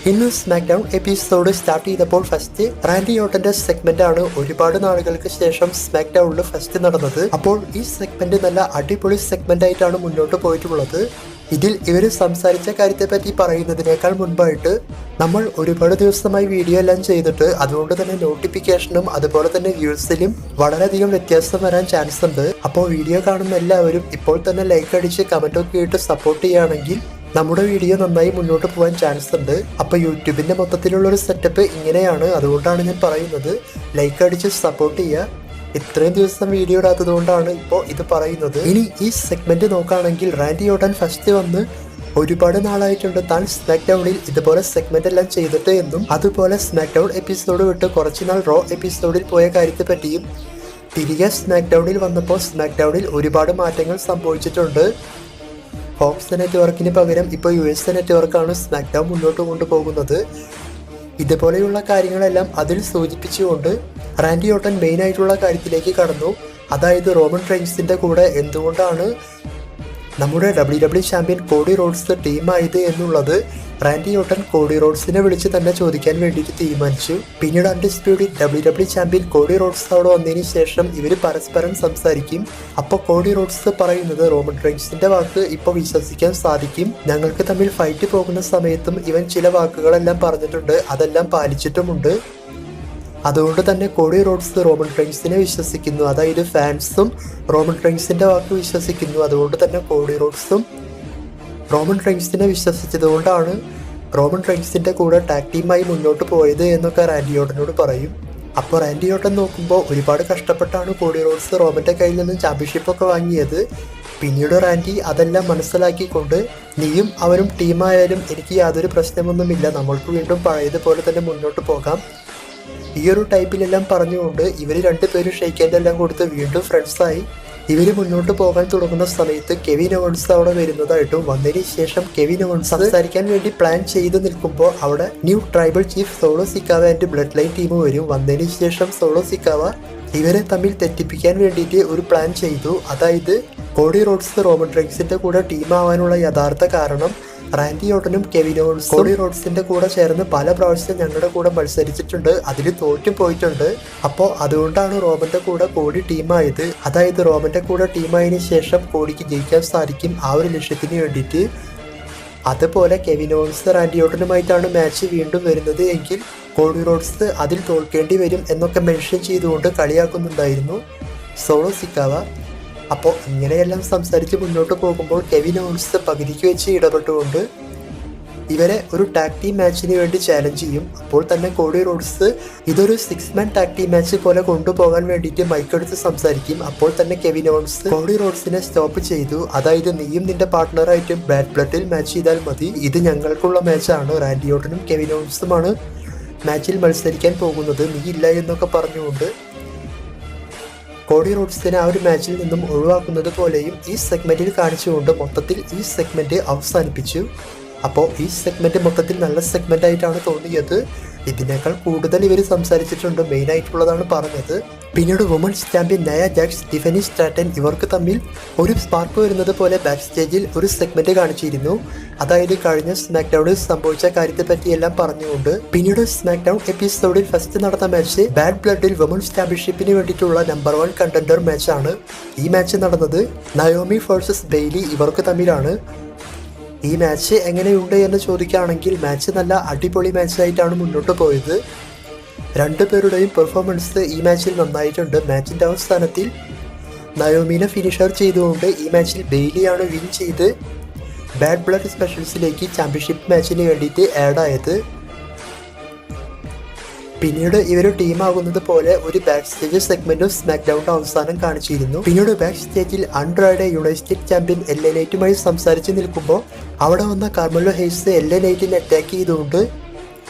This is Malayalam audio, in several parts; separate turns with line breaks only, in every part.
ഇന്ന് സ്മാക്ക് ഡൗൺ എപ്പിസോഡ് സ്റ്റാർട്ട് ചെയ്തപ്പോൾ ഫസ്റ്റ് റാൻഡി ഓട്ടന്റെ സെഗ്മെന്റ് ആണ് ഒരുപാട് നാളുകൾക്ക് ശേഷം സ്മാക്ക് ഡൗണിൽ ഫസ്റ്റ് നടന്നത്. അപ്പോൾ ഈ സെഗ്മെന്റ് നല്ല അടിപൊളി സെഗ്മെന്റ് ആയിട്ടാണ് മുന്നോട്ട് പോയിട്ടുള്ളത്. ഇതിൽ ഇവര് സംസാരിച്ച കാര്യത്തെ പറ്റി പറയുന്നതിനേക്കാൾ മുൻപായിട്ട് നമ്മൾ ഒരുപാട് ദിവസമായി വീഡിയോ എല്ലാം ചെയ്തിട്ട് അതുകൊണ്ട് തന്നെ നോട്ടിഫിക്കേഷനും അതുപോലെ തന്നെ വ്യൂസിലും വളരെയധികം വ്യത്യാസം വരാൻ ചാൻസ് ഉണ്ട്. അപ്പോൾ വീഡിയോ കാണുന്ന എല്ലാവരും ഇപ്പോൾ തന്നെ ലൈക്ക് അടിച്ച് കമന്റൊക്കെ ഇട്ട് സപ്പോർട്ട് ചെയ്യുകയാണെങ്കിൽ നമ്മുടെ വീഡിയോ നന്നായി മുന്നോട്ട് പോകാൻ ചാൻസ് ഉണ്ട്. അപ്പോൾ യൂട്യൂബിന്റെ മൊത്തത്തിലുള്ള ഒരു സെറ്റപ്പ് ഇങ്ങനെയാണ്, അതുകൊണ്ടാണ് ഞാൻ പറയുന്നത് ലൈക്ക് അടിച്ച് സപ്പോർട്ട് ചെയ്യുക. ഇത്രയും ദിവസം വീഡിയോ ഇടാത്തത് കൊണ്ടാണ് ഇപ്പോൾ ഇത് പറയുന്നത്. ഇനി ഈ സെഗ്മെന്റ് നോക്കുകയാണെങ്കിൽ റാൻഡി ഓട്ടൻ ഫസ്റ്റ് വന്ന് ഒരുപാട് നാളായിട്ടുണ്ട് താൻ സ്മാക്ക് ഡൗണിൽ ഇതുപോലെ സെഗ്മെന്റ് എല്ലാം ചെയ്തിട്ട് എന്നും അതുപോലെ സ്മാക്ക് ഡൗൺ എപ്പിസോഡ് വിട്ട് കുറച്ചുനാൾ റോ എപ്പിസോഡിൽ പോയ കാര്യത്തെ പറ്റിയും തിരികെ സ്മാക്ക് ഡൗണിൽ വന്നപ്പോൾ സ്മാക്ക് ഡൗണിൽ ഒരുപാട് മാറ്റങ്ങൾ സംഭവിച്ചിട്ടുണ്ട്. ഫോക്സ് നെറ്റ്വർക്കിന് പകരം ഇപ്പോൾ US നെറ്റ്വർക്കാണ് സ്മാക്ക് ഡൗൺ മുന്നോട്ട് കൊണ്ടുപോകുന്നത്. ഇതുപോലെയുള്ള കാര്യങ്ങളെല്ലാം അതിൽ സൂചിപ്പിച്ചുകൊണ്ട് റാൻഡി ഓട്ടൻ മെയിൻ ആയിട്ടുള്ള കാര്യത്തിലേക്ക് കടന്നു. അതായത് റോമൻ റെയിൻസിന്റെ കൂടെ എന്തുകൊണ്ടാണ് നമ്മുടെ WWE ചാമ്പ്യൻ കോഡി റോഡ്സ് ടീമായത് എന്നുള്ളത് റാൻഡി ഓട്ടൻ കോഡി റോഡ്സിനെ വിളിച്ച് തന്നെ ചോദിക്കാൻ വേണ്ടിയിട്ട് തീരുമാനിച്ചു. പിന്നീട് undisputed WWE champion Cody Rhodes അവിടെ വന്നതിന് ശേഷം ഇവർ പരസ്പരം സംസാരിക്കും. അപ്പോൾ കോഡി റോഡ്സ് പറയുന്നത് റോമൻ റെയിൻസിന്റെ വാക്ക് ഇപ്പോൾ വിശ്വസിക്കാൻ സാധിക്കും. ഞങ്ങൾക്ക് തമ്മിൽ ഫൈറ്റ് പോകുന്ന സമയത്തും ഇവൻ ചില വാക്കുകളെല്ലാം പറഞ്ഞിട്ടുണ്ട്, അതെല്ലാം പാലിച്ചിട്ടുമുണ്ട്. അതുകൊണ്ട് തന്നെ കോഡി റോഡ്സ് റോമൻ റെയിൻസിനെ വിശ്വസിക്കുന്നു. അതായത് ഫാൻസും റോമൻ റെയിൻസിന്റെ വാക്ക് വിശ്വസിക്കുന്നു. അതുകൊണ്ട് തന്നെ കോഡി റോഡ്സും റോമൻ റെയിൻസിനെ വിശ്വസിച്ചതുകൊണ്ടാണ് റോമൻ റെയിൻസിന്റെ കൂടെ ടാഗ് ടീമായി മുന്നോട്ട് പോയത് എന്നൊക്കെ റാൻഡി ഓട്ടനോട് പറയും. അപ്പോൾ റാൻഡി ഓട്ടൻ നോക്കുമ്പോൾ ഒരുപാട് കഷ്ടപ്പെട്ടാണ് കോഡി റോഡ്സ് റോമന്റെ കയ്യിൽ നിന്ന് ചാമ്പ്യൻഷിപ്പൊക്കെ വാങ്ങിയത്. പിന്നീട് റാൻഡി അതെല്ലാം മനസ്സിലാക്കിക്കൊണ്ട് നീയും അവരും ടീമായാലും എനിക്ക് യാതൊരു പ്രശ്നമൊന്നുമില്ല, നമ്മൾക്ക് വീണ്ടും പഴയതുപോലെ തന്നെ മുന്നോട്ട് പോകാം, ഈ ഒരു ടൈപ്പിലെല്ലാം പറഞ്ഞുകൊണ്ട് ഇവർ രണ്ടുപേരും ഷെയ്ക്ക് ഹാൻഡ് എല്ലാം കൊടുത്ത് വീണ്ടും ഫ്രണ്ട്സായി. ഇവർ മുന്നോട്ട് പോകാൻ തുടങ്ങുന്ന സമയത്ത് കെവിൻ ഓവൻസ് അവിടെ വരുന്നതായിട്ടും വന്നതിന് ശേഷം കെവിൻ ഓവൻസ് സംസാരിക്കാൻ വേണ്ടി പ്ലാൻ ചെയ്ത് നിൽക്കുമ്പോൾ അവിടെ new tribal chief solo സിക്കാവ and blood line team വരും. വന്നതിന് ശേഷം സോളോ സിക്കാവ ഇവരെ തമ്മിൽ തെറ്റിപ്പിക്കാൻ വേണ്ടിയിട്ട് ഒരു പ്ലാൻ ചെയ്തു. അതായത് കോഡി റോഡ്സ് റോമൻ റെയിൻസിന്റെ കൂടെ ടീമാവാനുള്ള യഥാർത്ഥ കാരണം റാൻഡി ഓട്ടനും കെവിൻ ഓവൻസും കോഡി റോഡ്സിന്റെ കൂടെ ചേർന്ന് പല പ്രാവശ്യം ഞങ്ങളുടെ കൂടെ മത്സരിച്ചിട്ടുണ്ട്, അതിൽ തോറ്റും പോയിട്ടുണ്ട്. അപ്പോൾ അതുകൊണ്ടാണ് റോമന്റെ കൂടെ കോഡി ടീമായത്. അതായത് റോമന്റെ കൂടെ ടീമായതിനു ശേഷം കോഡിക്ക് ജയിക്കാൻ സാധിക്കും ആ ഒരു ലക്ഷ്യത്തിന് വേണ്ടിയിട്ട്. അതുപോലെ കെവിൻ ഓവൻസ് റാൻഡി ഓട്ടനുമായിട്ടാണ് മാച്ച് വീണ്ടും വരുന്നത് എങ്കിൽ കോഡി റോഡ്സ് അതിൽ തോൽക്കേണ്ടി വരും എന്നൊക്കെ മെൻഷൻ ചെയ്തുകൊണ്ട് കളിയാക്കുന്നുണ്ടായിരുന്നു സോളോ സിക്കാവ. അപ്പോൾ ഇങ്ങനെയെല്ലാം സംസാരിച്ച് മുന്നോട്ട് പോകുമ്പോൾ കെവിൻ ഓവൻസ് പകുതിക്ക് വെച്ച് ഇടപെട്ടുകൊണ്ട് ഇവരെ ഒരു ടാഗ് ടീം മാച്ചിന് വേണ്ടി ചാലഞ്ച് ചെയ്യും. അപ്പോൾ തന്നെ കോഡി റോഡ്സ് ഇതൊരു 6 man ടാഗ് ടീം മാച്ച് പോലെ കൊണ്ടുപോകാൻ വേണ്ടിയിട്ട് മൈക്കെടുത്ത് സംസാരിക്കും. അപ്പോൾ തന്നെ കെവിൻ ഓവൻസ് കോഡി റോഡ്സിനെ സ്റ്റോപ്പ് ചെയ്തു. അതായത് നീയും നിന്റെ പാർട്ട്ണറായിട്ട് ബാഡ് ബ്ലഡിൽ മാച്ച് ചെയ്താൽ മതി, ഇത് ഞങ്ങൾക്കുള്ള മാച്ചാണ്, റാൻഡി ഓട്ടനും കെവിൻ ഓവൻസുമാണ് മാച്ചിൽ മത്സരിക്കാൻ പോകുന്നത്, നീ ഇല്ല എന്നൊക്കെ പറഞ്ഞുകൊണ്ട് കോഡി റോഡ്സിനെ ആ ഒരു മാച്ചിൽ നിന്നും ഒഴിവാക്കുന്നത് പോലെയും ഈ സെഗ്മെന്റിൽ കാണിച്ചുകൊണ്ട് മൊത്തത്തിൽ ഈ സെഗ്മെന്റ് അവസാനിപ്പിച്ചു. അപ്പോൾ ഈ സെഗ്മെന്റ് മൊത്തത്തിൽ നല്ല സെഗ്മെന്റ് ആയിട്ടാണ് തോന്നിയത്. ഇതിനേക്കാൾ കൂടുതൽ ഇവർ സംസാരിച്ചിട്ടുണ്ട്, മെയിൻ ആയിട്ടുള്ളതാണ് പറഞ്ഞത്. പിന്നീട് women's champion Nia Jax, Tiffany Stratton ഇവർക്ക് തമ്മിൽ ഒരു സ്പാർക്ക് വരുന്നത് പോലെ ബാക്ക് സ്റ്റേജിൽ ഒരു സെഗ്മെന്റ് കാണിച്ചിരുന്നു. അതായത് കഴിഞ്ഞ സ്മാക്ക് ഡൗണിൽ സംഭവിച്ച കാര്യത്തെ പറ്റിയെല്ലാം പറഞ്ഞുകൊണ്ട്. പിന്നീട് സ്മാക്ക് ഡൗൺ എപ്പിസോഡിൽ ഫസ്റ്റ് നടന്ന മാച്ച് ബാഡ് ബ്ലഡിൽ വുമൻസ് ചാമ്പ്യൻഷിപ്പിന് വേണ്ടിയിട്ടുള്ള നമ്പർ 1 കണ്ടൻഡർ മാച്ചാണ്. ഈ മാച്ച് നടന്നത് നയോമി വേഴ്സസ് ബെയ്ലി ഇവർക്ക് തമ്മിലാണ്. ഈ മാച്ച് എങ്ങനെയുണ്ട് എന്ന് ചോദിക്കുകയാണെങ്കിൽ മാച്ച് നല്ല അടിപൊളി മാച്ചായിട്ടാണ് മുന്നോട്ട് പോയത്. രണ്ടുപേരുടെയും പെർഫോമൻസ് ഈ മാച്ചിൽ നന്നായിട്ടുണ്ട്. മാച്ചിൻ്റെ അവസാനത്തിൽ നയോമിനെ ഫിനിഷർ ചെയ്തുകൊണ്ട് ഈ മാച്ചിൽ ബെയ്ലിയാണ് വിൻ ചെയ്ത് ബാഡ് ബ്ലഡ് സ്പെഷ്യൽസിലേക്ക് ചാമ്പ്യൻഷിപ്പ് മാച്ചിന് വേണ്ടിയിട്ട് ആഡ് ആയത്. പിന്നീട് ഇവർ ടീമാകുന്നത് പോലെ ഒരു ബാക്ക് സ്റ്റേജ് സെഗ്മെന്റും സ്മാക്ക് ഡൗണിന്റെ അവസാനം കാണിച്ചിരുന്നു. പിന്നീട് ബാക്ക് സ്റ്റേജിൽ ആൻഡ്രോയുടെ യുണൈറ്റഡ് ചാമ്പ്യൻ LA നൈറ്റുമായി സംസാരിച്ച് നിൽക്കുമ്പോൾ അവിടെ വന്ന കാർമെലോ ഹെയ്സ് LA നൈറ്റിനെ അറ്റാക്ക് ചെയ്തുകൊണ്ട്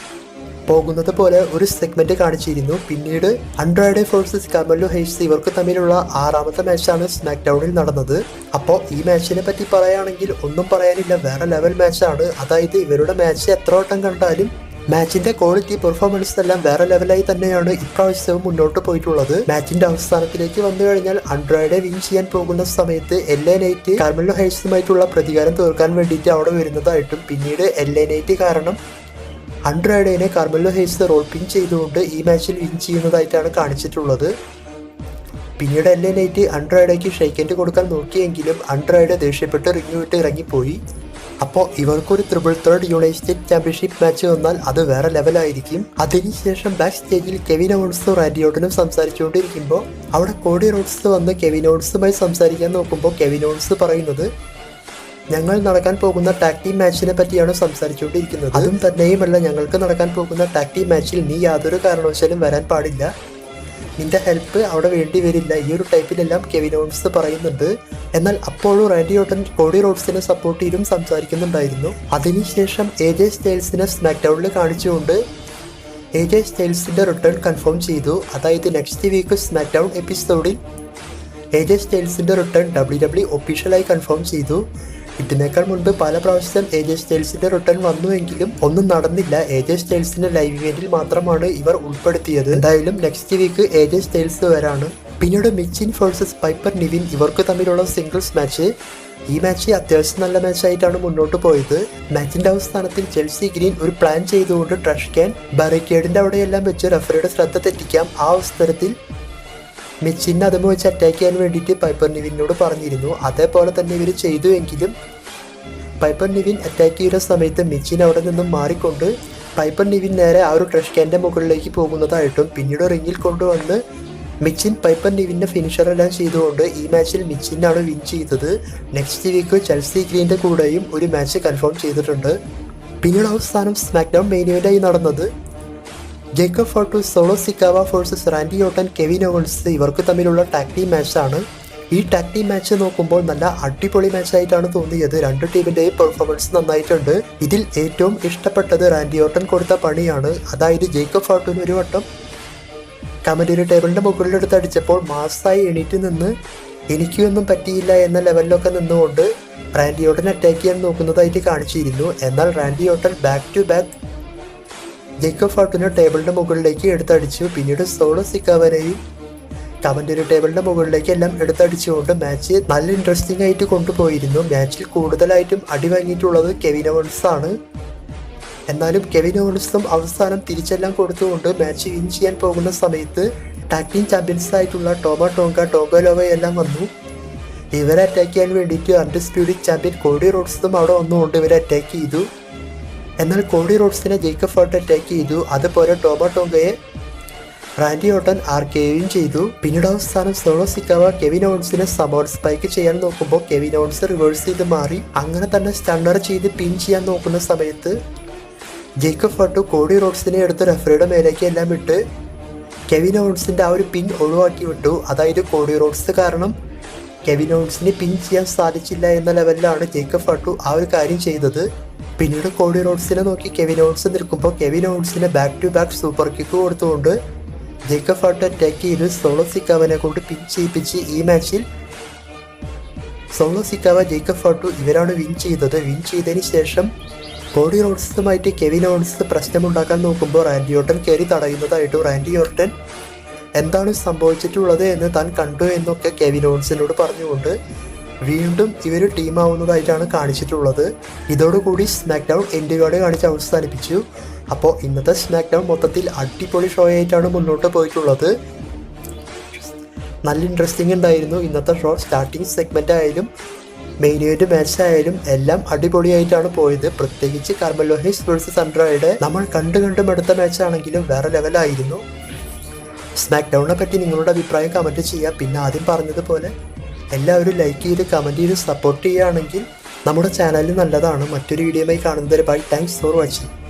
പോകുന്നത് പോലെ ഒരു സെഗ്മെന്റ് കാണിച്ചിരുന്നു. പിന്നീട് ആൻഡ്രോയുടെ വേഴ്സസ് കാർമെലോ ഹെയ്സ് ഇവർക്ക് തമ്മിലുള്ള 6ാമത്തെ മാച്ചാണ് സ്മാക്ക് ഡൗണിൽ നടന്നത്. അപ്പോൾ ഈ മാച്ചിനെ പറ്റി പറയുകയാണെങ്കിൽ ഒന്നും പറയാനില്ല, വേറെ ലെവൽ മാച്ചാണ്. അതായത് ഇവരുടെ മാച്ച് എത്ര വട്ടം കണ്ടാലും മാച്ചിന്റെ ക്വാളിറ്റി പെർഫോമൻസ് എല്ലാം വേറെ ലെവലായി തന്നെയാണ് ഇപ്രാവശ്യവും മുന്നോട്ട് പോയിട്ടുള്ളത്. മാച്ചിന്റെ അവസാനത്തിലേക്ക് വന്നു കഴിഞ്ഞാൽ ആൻഡ്രോയിഡെ വിൻ ചെയ്യാൻ പോകുന്ന സമയത്ത് LA നൈറ്റ് കാർമെലോ ഹെയ്സുമായിട്ടുള്ള പ്രതികാരം തീർക്കാൻ വേണ്ടിയിട്ട് അവിടെ വരുന്നതായിട്ടും പിന്നീട് LA നൈറ്റ് കാരണം ആൻഡ്രോയിഡിനെ കാർമെല്ലോ ഹെയ്സ് റോൾ പിൻ ചെയ്തുകൊണ്ട് ഈ മാച്ചിൽ വിൻ ചെയ്യുന്നതായിട്ടാണ് കാണിച്ചിട്ടുള്ളത്. പിന്നീട് LA നൈറ്റ് ആൻഡ്രോയിഡയ്ക്ക് ഷെയ്ക്കൻഡ് കൊടുക്കാൻ നോക്കിയെങ്കിലും ആൻഡ്രോയിഡ് ദേഷ്യപ്പെട്ട് റിംഗ് വിട്ട് ഇറങ്ങിപ്പോയി. അപ്പോൾ ഇവർക്കൊരു triple thread United championship match വന്നാൽ അത് വേറെ ലെവലായിരിക്കും. അതിനുശേഷം ബാക്ക് സ്റ്റേജിൽ കെവിൻ ഓവൻസും റാൻഡി ഓർട്ടനും സംസാരിച്ചുകൊണ്ടിരിക്കുമ്പോൾ അവിടെ കോഡി റോഡ്സ് വന്ന് കെവിൻ ഓവൻസുമായി സംസാരിക്കാൻ നോക്കുമ്പോൾ കെവിൻ ഓവൻസ് പറയുന്നത് ഞങ്ങൾ നടക്കാൻ പോകുന്ന ടാഗ് ടീം മാച്ചിനെ പറ്റിയാണ് സംസാരിച്ചുകൊണ്ടിരിക്കുന്നത്. അതും തന്നെയുമല്ല, ഞങ്ങൾക്ക് നടക്കാൻ പോകുന്ന ടാഗ് ടീം മാച്ചിൽ നീ യാതൊരു കാരണവശാലും വരാൻ പാടില്ല, നിന്റെ ഹെൽപ്പ് അവിടെ വേണ്ടി വരില്ല. ഈ ഒരു ടൈപ്പിലെല്ലാം കെവിൻ ഓവൻസ് പറയുന്നുണ്ട്. എന്നാൽ അപ്പോഴും റാൻഡി ഓർട്ടൻ കോഡി റോഡ്സിനെ സപ്പോർട്ട് ചെയ്തും സംസാരിക്കുന്നുണ്ടായിരുന്നു. അതിനുശേഷം AJ സ്റ്റൈൽസിനെ സ്മാക്ക് ഡൗണിൽ കാണിച്ചുകൊണ്ട് AJ സ്റ്റൈൽസിന്റെ റിട്ടേൺ കൺഫേം ചെയ്തു. അതായത് നെക്സ്റ്റ് വീക്ക് സ്മാക്ക് ഡൗൺ എപ്പിസോഡിൽ AJ സ്റ്റൈൽസിന്റെ റിട്ടേൺ WWE ഒഫീഷ്യലായി കൺഫേം ചെയ്തു. ഇതിനേക്കാൾ മുൻപ് പല പ്രാവശ്യം AJ സ്റ്റൈൽസിന്റെ റിട്ടേൺ വന്നുവെങ്കിലും ഒന്നും നടന്നില്ല. AJ സ്റ്റൈൽസിന്റെ ലൈവ് ഇവന്റിൽ മാത്രമാണ് ഇവർ ഉൾപ്പെടുത്തിയത്. എന്തായാലും നെക്സ്റ്റ് വീക്ക് AJ സ്റ്റൈൽസ് വരാണ്. പിന്നീട് മിച്ചിൻ വേഴ്സസ് പൈപ്പർ നിവിൻ ഇവർക്ക് തമ്മിലുള്ള സിംഗിൾസ് മാച്ച്. ഈ മാച്ച് അത്യാവശ്യം നല്ല മാച്ചായിട്ടാണ് മുന്നോട്ട് പോയത്. മാച്ചിന്റെ അവസാനത്തിൽ ചെൽസി ഗ്രീൻ ഒരു പ്ലാൻ ചെയ്തുകൊണ്ട് ട്രഷ് ക്യാൻ ബാരിക്കേഡിന്റെ അവിടെയെല്ലാം വെച്ച് റഫറിയുടെ ശ്രദ്ധ തെറ്റിക്കാം. ആ അവസരത്തിൽ മിച്ചിനെ അതും വെച്ച് അറ്റാക്ക് ചെയ്യാൻ വേണ്ടിയിട്ട് പൈപ്പർ നിവിനോട് പറഞ്ഞിരുന്നു. അതേപോലെ തന്നെ ഇവർ ചെയ്തു. എങ്കിലും പൈപ്പർ നിവിൻ അറ്റാക്ക് ചെയ്യുന്ന സമയത്ത് മിച്ചിൻ അവിടെ നിന്നും മാറിക്കൊണ്ട് പൈപ്പർ നിവിൻ നേരെ ആ ഒരു ട്രഷ് ക്യാൻ്റെ മുകളിലേക്ക് പോകുന്നതായിട്ടും പിന്നീട് റിങ്ങിൽ കൊണ്ടുവന്ന് മിച്ചിൻ പൈപ്പർ നിവിൻ്റെ ഫിനിഷറെല്ലാം ചെയ്തുകൊണ്ട് ഈ മാച്ചിൽ മിച്ചിനാണ് വിൻ ചെയ്തത്. നെക്സ്റ്റ് വീക്ക് ചെൽസി ഗ്രീൻ്റെ കൂടെയും ഒരു മാച്ച് കൺഫേം ചെയ്തിട്ടുണ്ട്. പിന്നീട് അവസാനം സ്മാക്ക് ഡൗൺ മെയിൻ ഇവൻ്റായി നടന്നത് Jacob Fatu Solo Sikoa versus Randy Orton Kevin Owens ഇവർക്ക് തമ്മിലുള്ള ടാഗ് ടീം മാച്ചാണ്. ഈ ടാഗ് ടീം മാച്ച് നോക്കുമ്പോൾ നല്ല അടിപൊളി മാച്ചായിട്ടാണ് തോന്നിയത്. രണ്ട് ടീമിൻ്റെയും പെർഫോമൻസ് നന്നായിട്ടുണ്ട്. ഇതിൽ ഏറ്റവും ഇഷ്ടപ്പെട്ടത് റാൻഡി ഓർട്ടൻ കൊടുത്ത പണിയാണ്. അതായത് ജേക്കബ് ഫോർട്ടുവിന് ഒരു വട്ടം കമന്ററി ടേബിളിൻ്റെ മുകളിലെടുത്ത് അടിച്ചപ്പോൾ മാസായി എണീറ്റ് നിന്ന് എനിക്കൊന്നും പറ്റിയില്ല എന്ന ലെവലിലൊക്കെ നിന്നുകൊണ്ട് റാൻഡി ഓർട്ടൻ അറ്റാക്ക് ചെയ്യാൻ നോക്കുന്നതായിട്ട് കാണിച്ചിരുന്നു. എന്നാൽ Randy Orton back to back Jacob ഫോർട്ടിനെ ടേബിളിൻ്റെ മുകളിലേക്ക് എടുത്തടിച്ചു. പിന്നീട് സോളോ സിക്കാവനെയും കമന്ററി ടേബിളിൻ്റെ മുകളിലേക്ക് എല്ലാം എടുത്തടിച്ചുകൊണ്ട് മാച്ച് നല്ല ഇൻട്രസ്റ്റിംഗ് ആയിട്ട് കൊണ്ടുപോയിരുന്നു. മാച്ചിൽ കൂടുതലായിട്ടും അടി വാങ്ങിയിട്ടുള്ളത് കെവിൻ ഓവൻസ് ആണ്. എന്നാലും കെവിൻ ഓവൻസും അവസാനം തിരിച്ചെല്ലാം കൊടുത്തുകൊണ്ട് മാച്ച് വിൻ ചെയ്യാൻ പോകുന്ന സമയത്ത് ടാഗ് ടീം ചാമ്പ്യൻസ് ആയിട്ടുള്ള ടോങ്കലോവ എല്ലാം വന്നു. ഇവരെ അറ്റാക്ക് ചെയ്യാൻ വേണ്ടിയിട്ട് അൺഡിസ്പ്യൂട്ടഡ് ചാമ്പ്യൻ കോഡി റോഡ്സും അവിടെ വന്നുകൊണ്ട് ഇവരെ അറ്റാക്ക് ചെയ്തു. എന്നാൽ കോഡി റോഡ്സിനെ ജേക്കബ് ഫോർട്ട് അറ്റാക്ക് ചെയ്തു. അതുപോലെ ടോങ്കയെ റാൻഡി ഓർട്ടൻ RKOയും ചെയ്തു. പിന്നീട് അവസാനം സോളോ സിക്കാവ കെവിൻ ഓവൻസിനെ സമോൺ സ്പൈക്ക് ചെയ്യാൻ നോക്കുമ്പോൾ കെവിൻ ഓവൻസ് റിവേഴ്സ് ചെയ്ത് മാറി അങ്ങനെ തന്നെ സ്റ്റണ്ണർ ചെയ്ത് പിൻ ചെയ്യാൻ നോക്കുന്ന സമയത്ത് ജേക്കബ് ഫോർട്ട് കോഡി റോഡ്സിനെ എടുത്ത് റഫറിയുടെ മേലേക്ക് എല്ലാം ഇട്ട് കെവിൻ ഓവൻസിന്റെ ആ ഒരു പിൻ ഒഴിവാക്കി വിട്ടു. അതായത് കോഡി റോഡ്സ് കാരണം കെവിൻ ഓവൻസിന് പിൻ ചെയ്യാൻ സാധിച്ചില്ല എന്ന ലെവലിലാണ് ജേക്കബ് ഫോർട്ട് ആ ഒരു കാര്യം ചെയ്തത്. പിന്നീട് കോഡി റോഡ്സിനെ നോക്കി കെവിൻ ഓവൻസ് നിൽക്കുമ്പോൾ കെവിൻ ഓവൻസിനെ back to back super kick കൊടുത്തുകൊണ്ട് ജേക്കബ് ഫോർട്ട് അറ്റാക്ക് ചെയ്ത് സോളോ സിക്കാവനെ കൊണ്ട് പിൻ ചെയ്യിപ്പിച്ച് ഈ മാച്ചിൽ സോളോ സിക്കാവ ജേക്കബ് ഫോർട്ട് ഇവരാണ് വിൻ ചെയ്തത്. വിൻ ചെയ്തതിന് ശേഷം കോഡി റോഡ്സുമായിട്ട് കെവിൻ ഓവൻസ് പ്രശ്നമുണ്ടാക്കാൻ നോക്കുമ്പോൾ റാൻഡി ഓർട്ടൻ കയറി തടയുന്നതായിട്ടും റാൻഡി ഓർട്ടൻ എന്താണ് സംഭവിച്ചിട്ടുള്ളത് എന്ന് താൻ കണ്ടു എന്നൊക്കെ കെവിൻ ഓവൻസിനോട് പറഞ്ഞുകൊണ്ട് വീണ്ടും ഇവർ ടീമാവുന്നതായിട്ടാണ് കാണിച്ചിട്ടുള്ളത്. ഇതോടുകൂടി സ്മാക്ക് ഡൗൺ എൻഡ് കാർഡ് കാണിച്ച് അവസാനിപ്പിച്ചു. അപ്പോൾ ഇന്നത്തെ സ്മാക്ക് ഡൗൺ മൊത്തത്തിൽ അടിപൊളി ഷോ ആയിട്ടാണ് മുന്നോട്ട് പോയിട്ടുള്ളത്. നല്ല ഇൻട്രസ്റ്റിംഗ് ഉണ്ടായിരുന്നു ഇന്നത്തെ ഷോ. സ്റ്റാർട്ടിങ് സെഗ്മെൻ്റ് ആയാലും മെയിൻ ഇവന്റ് മാച്ച് ആയാലും എല്ലാം അടിപൊളിയായിട്ടാണ് പോയത്. പ്രത്യേകിച്ച് കാർമെല്ലോ ഹെയ്സ് വേഴ്സസ് ആൻഡ്രോയിഡ് നമ്മൾ കണ്ട് മടുത്ത മാച്ചാണെങ്കിലും വേറെ ലെവലായിരുന്നു. സ്മാക്ക് ഡൗണിനെ പറ്റി നിങ്ങളുടെ അഭിപ്രായം കമൻറ്റ് ചെയ്യുക. പിന്നെ ആദ്യം പറഞ്ഞതുപോലെ എല്ലാവരും ലൈക്ക് ചെയ്ത് കമൻറ്റ് ചെയ്ത് സപ്പോർട്ട് ചെയ്യുകയാണെങ്കിൽ നമ്മുടെ ചാനലിൽ നല്ലതാണ്. മറ്റൊരു വീഡിയോയുമായി കാണുന്നവരെ ബൈ. Thanks for watching.